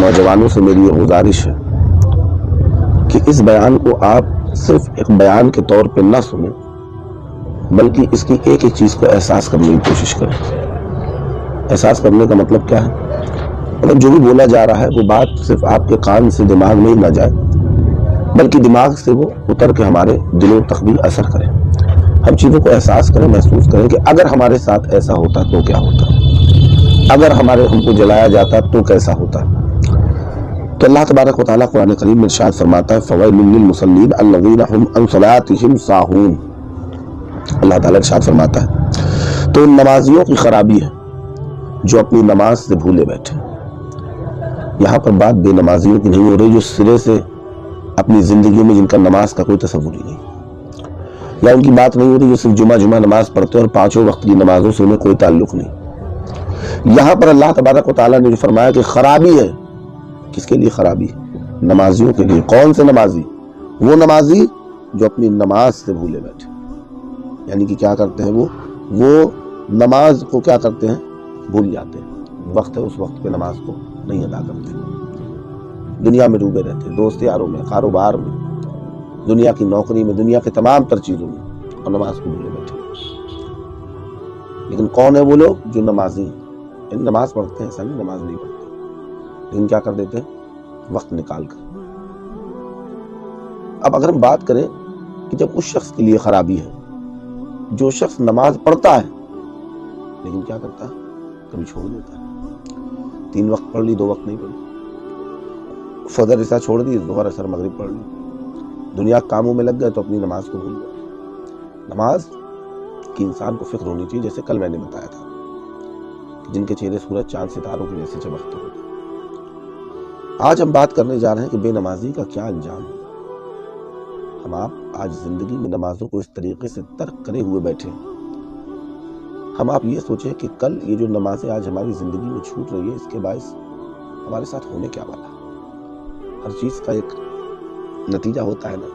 نوجوانوں سے میری یہ گزارش ہے کہ اس بیان کو آپ صرف ایک بیان کے طور پہ نہ سنیں، بلکہ اس کی ایک ایک چیز کو احساس کرنے کی کوشش کریں۔ احساس کرنے کا مطلب کیا ہے؟ مطلب جو بھی بولا جا رہا ہے وہ بات صرف آپ کے کان سے دماغ میں ہی نہ جائے، بلکہ دماغ سے وہ اتر کے ہمارے دلوں تک بھی اثر کرے۔ ہم چیزوں کو احساس کریں، محسوس کریں کہ اگر ہمارے ساتھ ایسا ہوتا تو کیا ہوتا، اگر ہم کو جلایا جاتا تو کیسا ہوتا۔ تو اللہ تبارک و تعالیٰ قرآن کریم میں ارشاد فرماتا ہے فَوَيْلٌ لِّلْمُصَلِّينَ الَّذِينَ هُمْ عَنْ صَلَاتِهِمْ سَاهُونَ۔ اللہ تعالیٰ ارشاد فرماتا ہے تو ان نمازیوں کی خرابی ہے جو اپنی نماز سے بھولے بیٹھے۔ یہاں پر بات بے نمازیوں کی نہیں ہو رہی جو سرے سے اپنی زندگیوں میں جن کا نماز کا کوئی تصور ہی نہیں، یا ان کی بات نہیں ہو رہی جو صرف جمعہ نماز پڑھتے اور پانچوں وقت کی نمازوں سے انہیں کوئی تعلق نہیں۔ یہاں پر اللہ تبارک و تعالیٰ نے جو فرمایا کہ خرابی ہے، کس کے لیے خرابی ہے؟ نمازیوں کے لیے۔ کون سے نمازی؟ وہ نمازی جو اپنی نماز سے بھولے بیٹھے، یعنی کہ کیا کرتے ہیں وہ نماز کو کیا کرتے ہیں؟ بھول جاتے ہیں۔ وقت ہے اس وقت پہ نماز کو نہیں ادا کرتے، دنیا میں ڈوبے رہتے، دوست یاروں میں، کاروبار میں، دنیا کی نوکری میں، دنیا کے تمام تر چیزوں میں، اور نماز کو بھولے بیٹھے۔ لیکن کون ہے وہ لوگ جو نمازی ہیں؟ یعنی نماز پڑھتے ہیں، ایسا نہیں نماز نہیں پڑھتے، لیکن کیا کر دیتے ہیں؟ وقت نکال کر۔ اب اگر ہم بات کریں کہ جب اس شخص کے لیے خرابی ہے جو شخص نماز پڑھتا ہے لیکن کیا کرتا ہے؟ کبھی چھوڑ دیتا ہے۔ 3 وقت پڑھ لی، 2 وقت نہیں پڑھی، فجر عشاء چھوڑ دی، ظہر عصر مغرب پڑھ لی، دنیا کاموں میں لگ گئے تو اپنی نماز کو بھول گئے۔ نماز کی انسان کو فکر ہونی چاہیے، جیسے کل میں نے بتایا تھا کہ جن کے چہرے سورج چاند ستاروں کے جیسے چمکتے ہوتے۔ آج ہم بات کرنے جا رہے ہیں کہ بے نمازی کا کیا انجام ہوگا۔ ہم آپ آج زندگی میں نمازوں کو اس طریقے سے ترک کرے ہوئے بیٹھے ہیں۔ ہم آپ یہ سوچیں کہ کل یہ جو نمازیں آج ہماری زندگی میں چھوٹ رہی ہے، اس کے باعث ہمارے ساتھ ہونے کیا والا ہے۔ ہر چیز کا ایک نتیجہ ہوتا ہے نا۔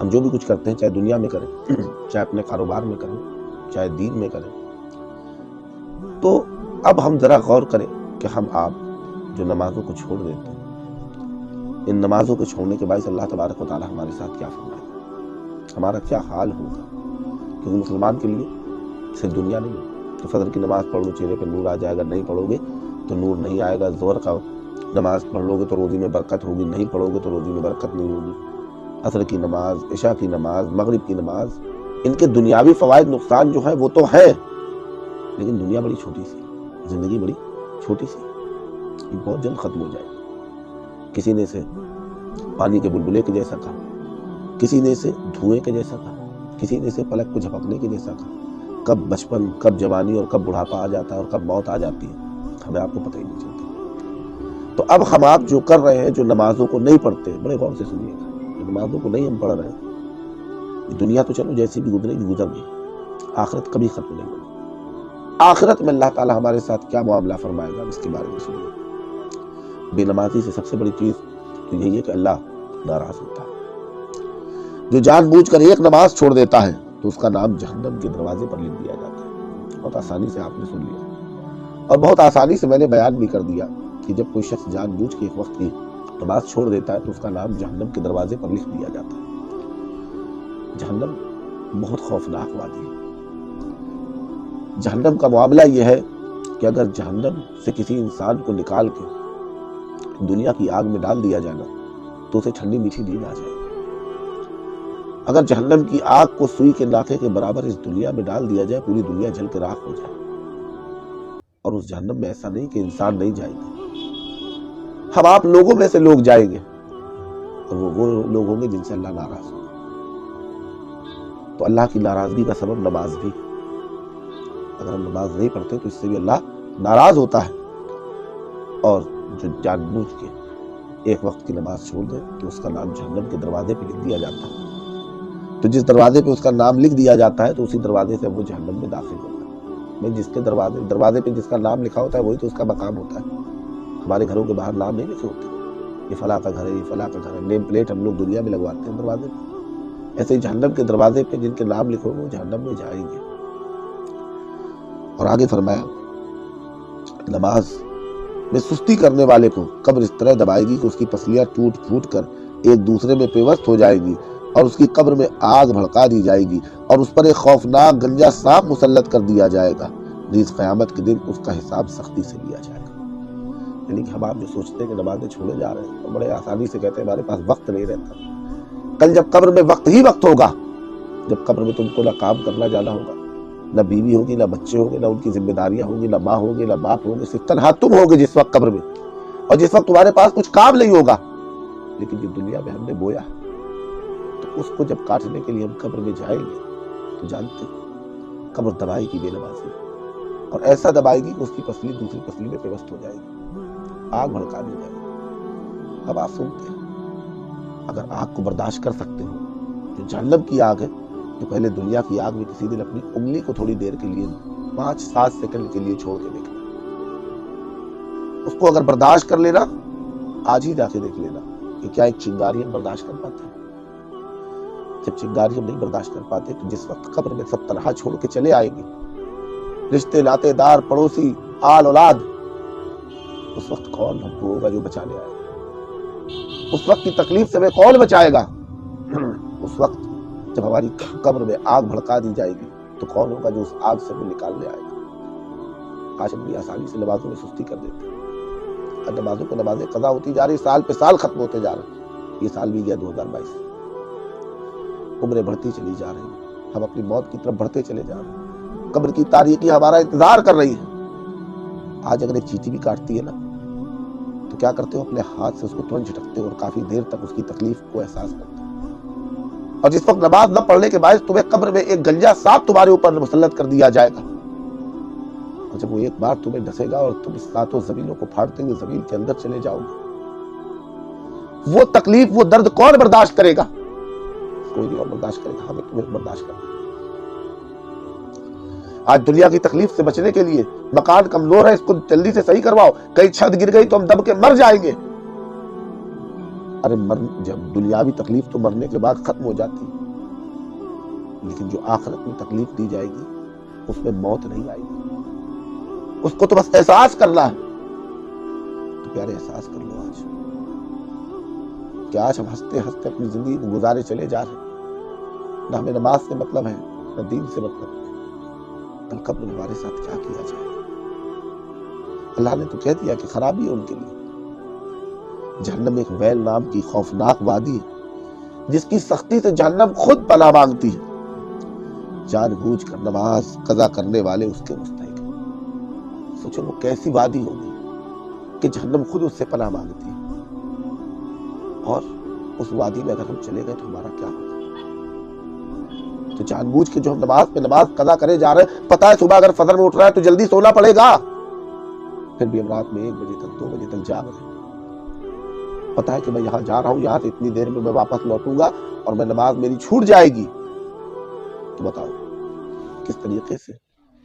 ہم جو بھی کچھ کرتے ہیں، چاہے دنیا میں کریں، چاہے اپنے کاروبار میں کریں، چاہے دین میں کریں، تو اب ہم ذرا غور کریں کہ ہم آپ جو نمازوں کو چھوڑ دیتے ہیں، ان نمازوں کے چھوڑنے کے باعث اللہ تبارک و تعالیٰ ہمارے ساتھ کیا فرمائے گا، ہمارا کیا حال ہوگا۔ کیونکہ مسلمان کے لیے صرف دنیا نہیں ہے کہ فجر کی نماز پڑھ لو چہرے پہ نور آ جائے گا، نہیں پڑھو گے تو نور نہیں آئے گا، ظہر کا نماز پڑھ لو گے تو روزی میں برکت ہوگی، نہیں پڑھو گے تو روزی میں برکت نہیں ہوگی، عصر کی نماز، عشاء کی نماز، مغرب کی نماز، ان کے دنیاوی فوائد نقصان جو ہیں وہ تو ہیں، لیکن دنیا بڑی چھوٹی سی، زندگی بڑی چھوٹی سی، یہ بہت جلد ختم ہو جائے گی۔ کسی نے اسے پانی کے بلبلے کے جیسا کہا، کسی نے اسے دھوئیں کے جیسا کہا، کسی نے اسے پلک کو جھپکنے کے جیسا کہا۔ کب بچپن، کب جوانی اور کب بڑھاپا آ جاتا ہے اور کب موت آ جاتی ہے، ہمیں آپ کو پتہ ہی نہیں چلتا۔ تو اب ہم آپ جو کر رہے ہیں، جو نمازوں کو نہیں پڑھتے، بڑے غور سے سنیے گا، جو نمازوں کو نہیں ہم پڑھ رہے ہیں، دنیا تو چلو جیسی بھی گزرے گی گزر گئی، آخرت کبھی ختم نہیں ہوگی۔ آخرت میں اللہ تعالیٰ ہمارے ساتھ کیا معاملہ فرمائے گا، اس کے بارے میں سنیے۔ بے نمازی سے سب سے بڑی چیز تو یہی ہے کہ اللہ ناراض ہوتا ہے۔ جو جان بوجھ کر ایک نماز چھوڑ دیتا ہے تو اس کا نام جہنم کے دروازے پر لکھ دیا جاتا ہے۔ بہت آسانی سے آپ نے سن لیا، اور بہت آسانی سے میں نے بیان بھی کر دیا کہ جب کوئی شخص جان بوجھ کے ایک وقت کی نماز چھوڑ دیتا ہے تو اس کا نام جہنم کے دروازے پر لکھ دیا جاتا ہے۔ جہنم بہت خوفناک وادی ہے۔ جہنم کا معاملہ یہ ہے کہ اگر جہنم سے کسی انسان کو نکال کے دنیا کی آگ میں ڈال دیا جائے گا تو اسے ٹھنڈی میٹھی نیند آ جائے گی۔ اگر جہنم کی آگ کو سوئی کے ناکے کے برابر اس دنیا میں ڈال دیا جائے، پوری دنیا جل کے راکھ ہو جائے۔ اور اس جہنم میں ایسا نہیں کہ انسان نہیں جائے گا، ہم آپ لوگوں میں سے لوگ جائیں گے، اور وہ لوگ ہوں گے جن سے اللہ ناراض ہوگا۔ تو اللہ کی ناراضگی کا سبب نماز بھی، اگر ہم نماز نہیں پڑھتے تو اس سے بھی اللہ ناراض ہوتا ہے۔ اور جو جان بوجھ کے ایک وقت کی نماز چھوڑ دے تو اس کا نام جہنم کے دروازے پہ لکھ دیا جاتا ہے۔ تو جس دروازے پہ اس کا نام لکھ دیا جاتا ہے تو اسی دروازے سے وہ جہنم میں داخل ہوتا ہے۔ میں جس کے دروازے پہ جس کا نام لکھا ہوتا ہے وہی تو اس کا مقام ہوتا ہے۔ ہمارے گھروں کے باہر نام نہیں لکھے ہوتے، یہ فلاں کا گھر ہے، یہ فلاں کا گھر ہے، نیم پلیٹ ہم لوگ دنیا میں لگواتے ہیں دروازے پہ۔ ایسے ہی جہنم کے دروازے پہ جن کے نام لکھے ہوئے وہ جہنم میں جائیں گے۔ اور آگے فرمایا نماز میں سستی کرنے والے کو قبر اس طرح دبائے گی کہ اس کی پسلیاں ٹوٹ پھوٹ کر ایک دوسرے میں پیوست ہو جائے گی اور اس کی قبر میں آگ بھڑکا دی جائے گی اور اس پر ایک خوفناک گنجا سانپ مسلط کر دیا جائے گا. نیز قیامت کے دن اس کا حساب سختی سے لیا جائے گا. یعنی کہ ہم آپ جو سوچتے ہیں کہ نمازیں چھوڑے جا رہے ہیں اور بڑے آسانی سے کہتے ہیں ہمارے پاس وقت نہیں رہتا. کل جب قبر میں وقت ہی وقت ہوگا، جب قبر میں تم کو نہ کام کرنا جانا ہوگا، نہ بیوی ہوگی، نہ بچے ہوں گے، نہ ان کی ذمہ داریاں ہوں گی، نہ ماں ہوگی، نہ باپ ہوں گے، صرف تنہا تم ہوگے جس وقت قبر میں، اور جس وقت تمہارے پاس کچھ کام نہیں ہوگا. لیکن جو دنیا میں ہم نے بویا تو اس کو جب کاٹنے کے لیے ہم قبر میں جائیں گے تو جانتے قبر دبائے گی بے نمازی، اور ایسا دبائے گی کہ اس کی پسلی دوسری پسلی میں پیوست ہو جائے گی، آگ بھڑکا دی جائے گی. اب آپ سنتے ہیں اگر آگ کو برداشت کر سکتے ہو جو جہنم کی آگ ہے تو پہلے دنیا کی آگ میں کسی دن اپنی انگلی کو تھوڑی دیر کے لیے 5-7 سیکنڈ کے لیے چھوڑ کے دیکھنا. اس کو اگر برداشت کر لینا، آج ہی جا کے دیکھ لینا کہ کیا ایک چنگاری ہم برداشت کر پاتے ہیں. جب چنگاری ہم نہیں برداشت کر پاتے تو جس وقت قبر میں سب تنہا چھوڑ کے چلے آئیں گے، رشتے ناتے دار پڑوسی آل اولاد، اس وقت کون ہم کو ہوگا جو بچانے آئے گا؟ اس وقت کی تکلیف سے ہمیں کون بچائے گا؟ اس وقت جب ہماری قبر میں آگ بھڑکا دی جائے گی تو کون ہوگا جو اس آگ سے ہمیں نکالنے آئے گا؟ آج ہم بڑی آسانی سے نمازوں میں سستی کر دیتے ہیں. نمازوں کو نمازیں قضا ہوتی جا رہی، سال پہ سال ختم ہوتے جا رہے. یہ سال بھی گیا 2022، عمریں بڑھتی چلی جا رہی ہیں، ہم اپنی موت کی طرف بڑھتے چلے جا رہے ہیں. قبر کی تاریکی ہمارا انتظار کر رہی ہے. آج اگر ایک چیٹی بھی کاٹتی ہے نا تو کیا کرتے ہو؟ اپنے ہاتھ سے اس کو ترنت جھٹکتے ہو اور کافی دیر تک اس کی تکلیف کو احساس کرتے ہو. اور جس وقت نماز نہ پڑھنے کے باعث تمہیں قبر میں ایک گنجا سانپ تمہارے اوپر مسلط کر دیا جائے گا، اور جب وہ ایک بار تمہیں ڈسے گا اور تم اس ساتوں زمینوں کو پھاڑتے ہوئے زمین کے اندر چلے جاؤ گے، وہ تکلیف، وہ درد کون برداشت کرے گا؟ کوئی نہیں اور برداشت کرے گا، ہمیں تمہیں برداشت کرنا. آج دنیا کی تکلیف سے بچنے کے لیے مکان کمزور ہے، اس کو جلدی سے صحیح کرواؤ، کہیں چھت گر گئی تو ہم دب کے مر جائیں گے. ارے جب دنیاوی تکلیف تو مرنے کے بعد ختم ہو جاتی، لیکن جو آخرت میں تکلیف دی جائے گی اس میں موت نہیں آئے گی. اس کو تو بس احساس کرنا ہے. تو پیارے احساس کر لو آج کہ آج ہم ہنستے ہنستے اپنی زندگی کو گزارے چلے جا رہے ہیں. نہ ہمیں نماز سے مطلب ہے، نہ دین سے مطلب ہے. کل قبر میں ہمارے ساتھ کیا کیا جائے گا؟ اللہ نے تو کہہ دیا کہ خرابی ہے ان کے لیے. جہنم ایک ویل نام کی خوفناک وادی ہے جس کی سختی سے جہنم خود پناہ مانگتی ہے. جان بوجھ کر نماز قضا کرنے والے اس کے مستحق ہیں. سوچو وہ کیسی وادی ہوگی کہ جہنم خود اس سے پناہ مانگتی ہے. اور اس وادی میں اگر ہم چلے گئے تو ہمارا کیا ہوگا؟ تو جان بوجھ کے جو ہم نماز پہ نماز قضا کرے جا رہے ہیں، پتہ ہے صبح اگر فجر میں اٹھ رہا ہے تو جلدی سونا پڑے گا، پھر بھی ہم رات میں 1 بجے تک 2 بجے تک جاگ رہے ہیں. پتہ ہے کہ میں یہاں جا رہا ہوں، یہاں سے اتنی دیر میں واپس لوٹوں گا اور میں نماز میری چھوٹ جائے گی. تو بتاؤ کس طریقے سے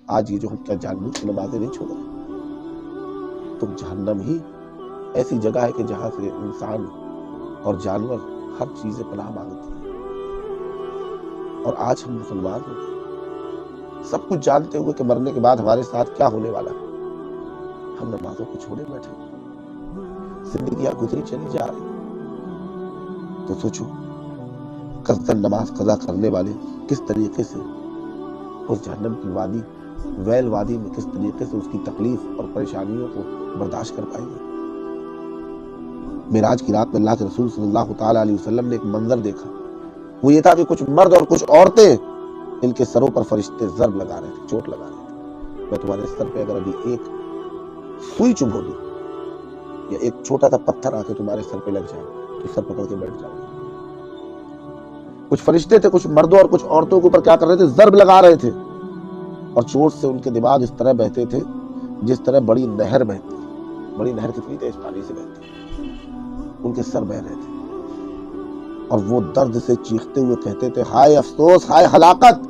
آج یہ جو ہم کیا جان بوجھ کے نمازیں نہیں چھوڑ رہے؟ تو جہنم ہی ایسی جگہ ہے کہ جہاں سے انسان اور جانور ہر چیزیں پناہ مانگتی ہیں. اور آج ہم مسلمان ہو گئے، سب کچھ جانتے ہوئے کہ مرنے کے بعد ہمارے ساتھ کیا ہونے والا ہے، ہم نمازوں کو چھوڑے بیٹھے، زندگیاں گزری چلی جا رہی. تو سوچو قصدن نماز قضا کرنے والے کس طریقے سے اس جہنم کی وادی، ویل وادی میں کس طریقے سے اس کی تکلیف اور پریشانیوں کو برداشت کر پائیں گے. معراج کی رات میں اللہ کے رسول صلی اللہ تعالیٰ علیہ وسلم نے ایک منظر دیکھا. وہ یہ تھا کہ کچھ مرد اور کچھ عورتیں، ان کے سروں پر فرشتے ضرب لگا رہے تھے، چوٹ لگا رہے تھے. میں تمہارے سر پہ اگر ابھی ایک سوئی چبھو دوں یا ایک چھوٹا سا پتھر آ کے تمہارے سر پہ لگ جائے تو سر پکڑ کے بیٹھ جاؤ. کچھ فرشتے تھے، کچھ مردوں اور کچھ عورتوں کے اوپر کیا کر رہے تھے؟ ضرب لگا رہے تھے، اور چوٹ سے ان کے دماغ اس طرح بہتے تھے جس طرح بڑی نہر بہتی. بڑی نہر کتنی تیز پانی سے بہتی، ان کے سر بہہ رہے تھے. اور وہ درد سے چیختے ہوئے کہتے تھے ہائے افسوس، ہائے ہلاکت.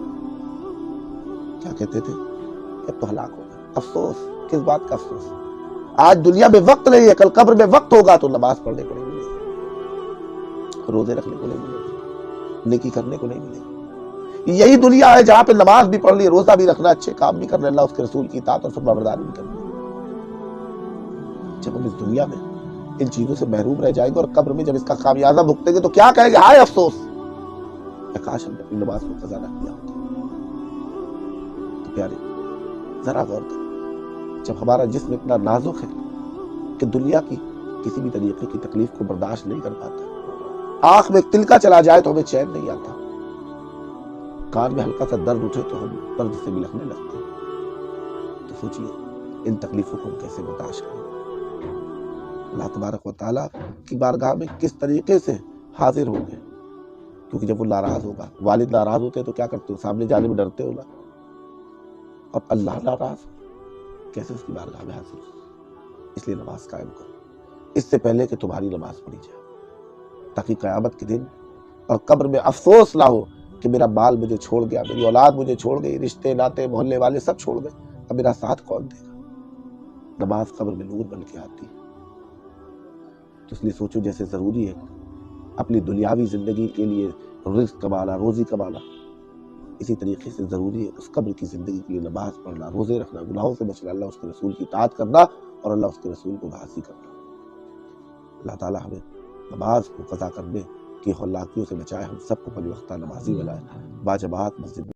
کیا کہتے تھے؟ اب تو ہلاک ہو گئے. افسوس، کس بات کا افسوس؟ آج دنیا میں وقت نہیں ہے، کل قبر میں وقت ہوگا تو نماز پڑھنے کو نہیں ملے گی، روزے رکھنے کو نہیں ملے گی، نیکی کرنے کو نہیں ملے گی. یہی دنیا ہے جہاں پہ نماز بھی پڑھ لی، روزہ بھی رکھنا، اچھے کام بھی کرنے، اللہ اس کے رسول کی اطاعت اور فرمانبرداری بھی کرنی. جب ہم اس دنیا میں ان چیزوں سے محروم رہ جائیں گے اور قبر میں جب اس کا خامیازہ بھگتیں گے تو کیا کہیں گے؟ ہائے افسوس، کاش ہم نے اپنی نماز کو قضا نہ کیا ہوتا۔ تو پیارے ذرا غور کریں، جب ہمارا جسم اتنا نازک ہے کہ دنیا کی کسی بھی طریقے کی تکلیف کو برداشت نہیں کر پاتا، آنکھ میں تلکا چلا جائے تو ہمیں چین نہیں آتا، کان میں ہلکا سا درد اٹھے تو ہم درد سے بلکنے لگتے ہیں، تو سوچئے ان تکلیفوں کو ہم کیسے برداشت کریں؟ اللہ تبارک و تعالیٰ کی بارگاہ میں کس طریقے سے حاضر ہوں گے، کیونکہ جب وہ ناراض ہوگا، والد ناراض ہوتے ہیں تو کیا کرتے ہو؟ سامنے جانے میں ڈرتے ہو نا، اور اللہ ناراض کیسے اس کی بارگاہ میں حاضر ہو؟ اس لیے نماز قائم کرو اس سے پہلے کہ تمہاری نماز پڑھی جائے، تاکہ قیامت کے دن اور قبر میں افسوس نہ ہو کہ میرا مال مجھے چھوڑ گیا، میری اولاد مجھے چھوڑ گئی، رشتے ناتے محلے والے سب چھوڑ گئے، اب میرا ساتھ کون دے گا؟ نماز قبر میں نور بن کے آتی ہے۔ تو اس لیے سوچو، جیسے ضروری ہے اپنی دنیاوی زندگی کے لیے رزق کمانا، روزی کمانا، اسی طریقے سے ضروری ہے اس قبر کی زندگی کے لیے نماز پڑھنا، روزے رکھنا، گناہوں سے بچنا، اللہ اس کے رسول کی اطاعت کرنا اور اللہ اس کے رسول کو راضی کرنا۔ اللہ تعالیٰ ہمیں نماز کو قضا کرنے کی ہلاکیوں سے بچائے، ہم سب کو پنج وقتہ نمازی بنائے، باجماعت مسجد